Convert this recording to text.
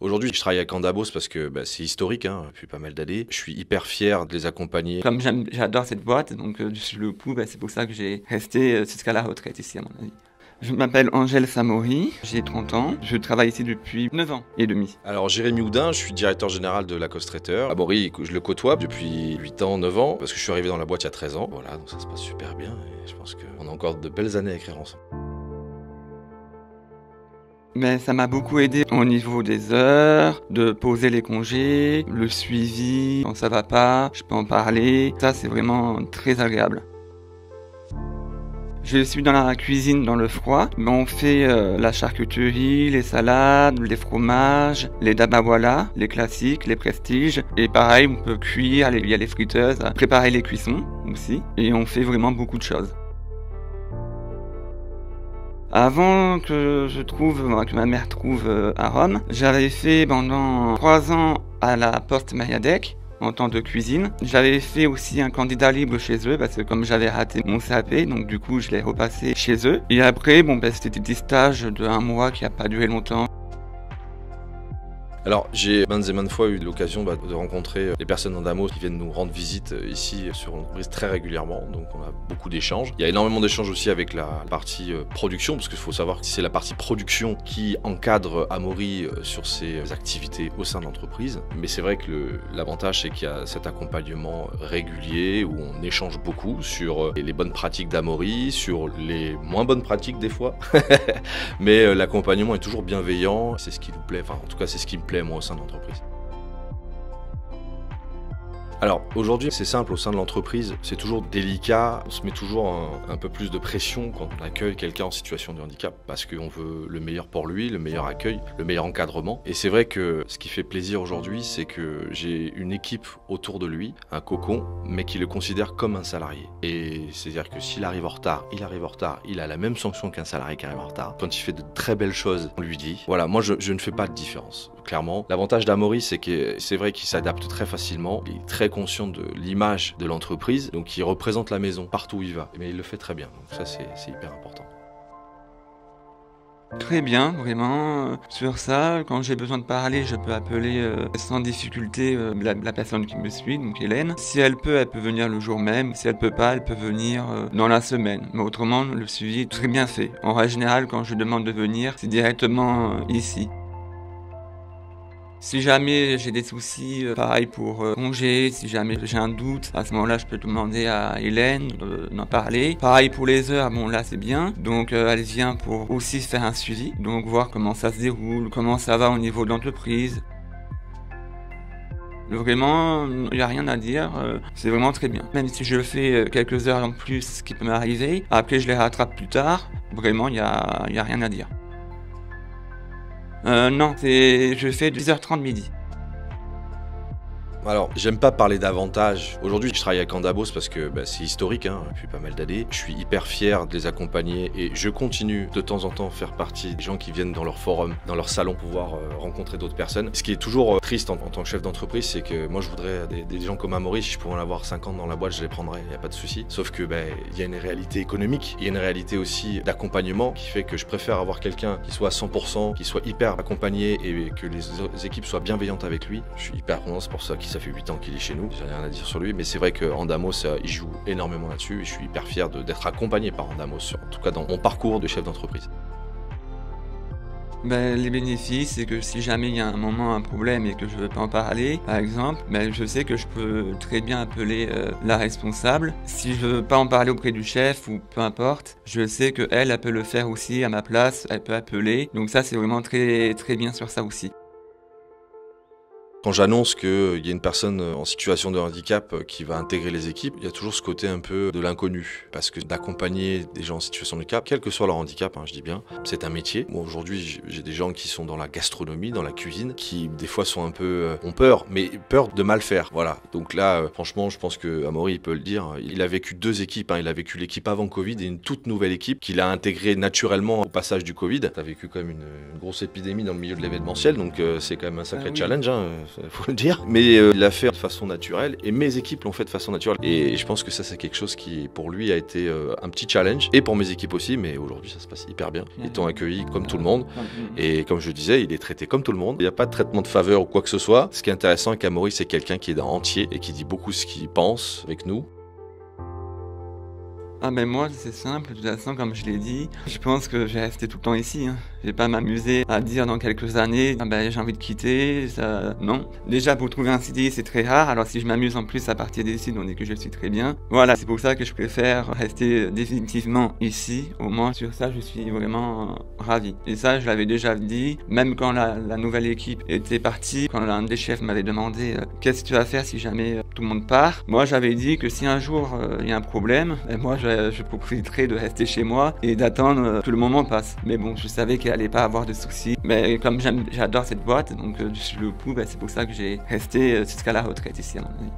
Aujourd'hui, je travaille avec Andamos parce que c'est historique, depuis pas mal d'années. Je suis hyper fier de les accompagner. Comme j'adore cette boîte, donc sur le coup, c'est pour ça que j'ai resté jusqu'à la retraite ici, à mon avis. Je m'appelle Angèle Samori, j'ai 30 ans, je travaille ici depuis 9 ans et demi. Alors Jérémy Houdin, je suis directeur général de Lacoste Traiteur. Amaury, je le côtoie depuis 8 ans, 9 ans, parce que je suis arrivé dans la boîte il y a 13 ans. Voilà, donc ça se passe super bien et je pense qu'on a encore de belles années à écrire ensemble. Mais ça m'a beaucoup aidé au niveau des heures, de poser les congés, le suivi, quand ça va pas, je peux en parler. Ça, c'est vraiment très agréable. Je suis dans la cuisine dans le froid, mais on fait la charcuterie, les salades, les fromages, les dabawala, les classiques, les prestiges. Et pareil, on peut cuire, il y a les friteuses, préparer les cuissons aussi. Et on fait vraiment beaucoup de choses. Avant que ma mère trouve à Rome, j'avais fait pendant 3 ans à la Poste Mariadec en temps de cuisine. J'avais fait aussi un candidat libre chez eux parce que comme j'avais raté mon CAP, donc du coup je l'ai repassé chez eux. Et après, c'était des stages de 1 mois qui n'a pas duré longtemps. Alors, j'ai maintes et maintes fois eu l'occasion de rencontrer les personnes d'Andamos qui viennent nous rendre visite ici sur l'entreprise très régulièrement, donc on a beaucoup d'échanges. Il y a énormément d'échanges aussi avec la partie production, parce qu'il faut savoir que c'est la partie production qui encadre Amaury sur ses activités au sein de l'entreprise. Mais c'est vrai que l'avantage, c'est qu'il y a cet accompagnement régulier où on échange beaucoup sur les bonnes pratiques d'Amaury, sur les moins bonnes pratiques des fois. Mais l'accompagnement est toujours bienveillant, c'est ce qui nous plaît, enfin en tout cas c'est ce qui me plaît moi au sein de l'entreprise. Alors aujourd'hui c'est simple, au sein de l'entreprise c'est toujours délicat, on se met toujours un peu plus de pression quand on accueille quelqu'un en situation de handicap parce qu'on veut le meilleur pour lui, le meilleur accueil, le meilleur encadrement. Et c'est vrai que ce qui fait plaisir aujourd'hui c'est que j'ai une équipe autour de lui, un cocon, mais qui le considère comme un salarié. Et c'est-à-dire que s'il arrive en retard, il a la même sanction qu'un salarié qui arrive en retard. Quand il fait de très belles choses, on lui dit. Voilà, moi je ne fais pas de différence. Clairement. L'avantage d'Amaury, c'est que c'est vrai qu'il s'adapte très facilement, il est très conscient de l'image de l'entreprise, donc il représente la maison partout où il va, mais il le fait très bien, donc ça c'est hyper important. Très bien, vraiment. Sur ça, quand j'ai besoin de parler, je peux appeler sans difficulté la personne qui me suit, donc Hélène. Si elle peut venir le jour même. Si elle peut pas, elle peut venir dans la semaine. Mais autrement, le suivi est très bien fait. En règle générale, quand je demande de venir, c'est directement ici. Si jamais j'ai des soucis, pareil pour congé, si jamais j'ai un doute, à ce moment-là, je peux demander à Hélène d'en parler. Pareil pour les heures, bon là c'est bien. Donc elle vient pour aussi faire un suivi, donc voir comment ça se déroule, comment ça va au niveau de l'entreprise. Vraiment, il n'y a rien à dire, c'est vraiment très bien. Même si je fais quelques heures en plus, ce qui peut m'arriver, après je les rattrape plus tard, vraiment il y a rien à dire. Non, je fais de 10h30 midi. Alors, j'aime pas parler d'avantages. Aujourd'hui, je travaille avec Andamos parce que c'est historique, depuis pas mal d'années. Je suis hyper fier de les accompagner et je continue de temps en temps faire partie des gens qui viennent dans leur forum, dans leur salon, pouvoir rencontrer d'autres personnes. Ce qui est toujours triste en tant que chef d'entreprise, c'est que moi, je voudrais des gens comme Amaury, si je pouvais en avoir 50 dans la boîte, je les prendrais, il n'y a pas de souci. Sauf que il y a une réalité économique, il y a une réalité aussi d'accompagnement qui fait que je préfère avoir quelqu'un qui soit à 100%, qui soit hyper accompagné et que les équipes soient bienveillantes avec lui. Je suis hyper content, c'est pour ça ça fait 8 ans qu'il est chez nous, j'ai rien à dire sur lui, mais c'est vrai qu'Andamos, il joue énormément là-dessus et je suis hyper fier d'être accompagné par Andamos, en tout cas dans mon parcours de chef d'entreprise. Les bénéfices, c'est que si jamais il y a un problème et que je ne veux pas en parler, par exemple, je sais que je peux très bien appeler la responsable. Si je ne veux pas en parler auprès du chef ou peu importe, je sais qu'elle peut le faire aussi à ma place, elle peut appeler. Donc ça, c'est vraiment très, très bien sur ça aussi. Quand j'annonce qu'il y a une personne en situation de handicap qui va intégrer les équipes, il y a toujours ce côté un peu de l'inconnu. Parce que d'accompagner des gens en situation de handicap, quel que soit leur handicap, je dis bien, c'est un métier. Moi aujourd'hui, j'ai des gens qui sont dans la gastronomie, dans la cuisine, qui des fois sont un peu ont peur, mais peur de mal faire. Voilà. Donc là, franchement, je pense que Amaury, il peut le dire. Il a vécu 2 équipes. Il a vécu l'équipe avant Covid et une toute nouvelle équipe qu'il a intégrée naturellement au passage du Covid. T'as vécu quand même une grosse épidémie dans le milieu de l'événementiel, donc c'est quand même un sacré challenge. faut le dire. Mais il l'a fait de façon naturelle et mes équipes l'ont fait de façon naturelle. Et je pense que ça, c'est quelque chose qui, pour lui, a été un petit challenge. Et pour mes équipes aussi, mais aujourd'hui, ça se passe hyper bien. Ils t'ont accueilli comme tout le monde. Et comme je disais, il est traité comme tout le monde. Il n'y a pas de traitement de faveur ou quoi que ce soit. Ce qui est intéressant avec Amaury, c'est quelqu'un qui est entier et qui dit beaucoup ce qu'il pense avec nous. Ah ben moi c'est simple, de toute façon comme je l'ai dit, je pense que je vais rester tout le temps ici. Je vais pas m'amuser à dire dans quelques années, ah ben j'ai envie de quitter, ça... non. Déjà pour trouver un CDI c'est très rare, alors si je m'amuse en plus à partir d'ici, on dit que je suis très bien. Voilà, c'est pour ça que je préfère rester définitivement ici, au moins sur ça je suis vraiment ravi. Et ça je l'avais déjà dit, même quand la nouvelle équipe était partie, quand l'un des chefs m'avait demandé qu'est-ce que tu vas faire si jamais tout le monde part. Moi j'avais dit que si un jour il y a un problème, moi je profiterai de rester chez moi et d'attendre que le moment passe. Mais bon, je savais qu'il allait pas avoir de soucis. Mais comme j'adore cette boîte, donc je suis le coup, c'est pour ça que j'ai resté jusqu'à la retraite ici à mon avis.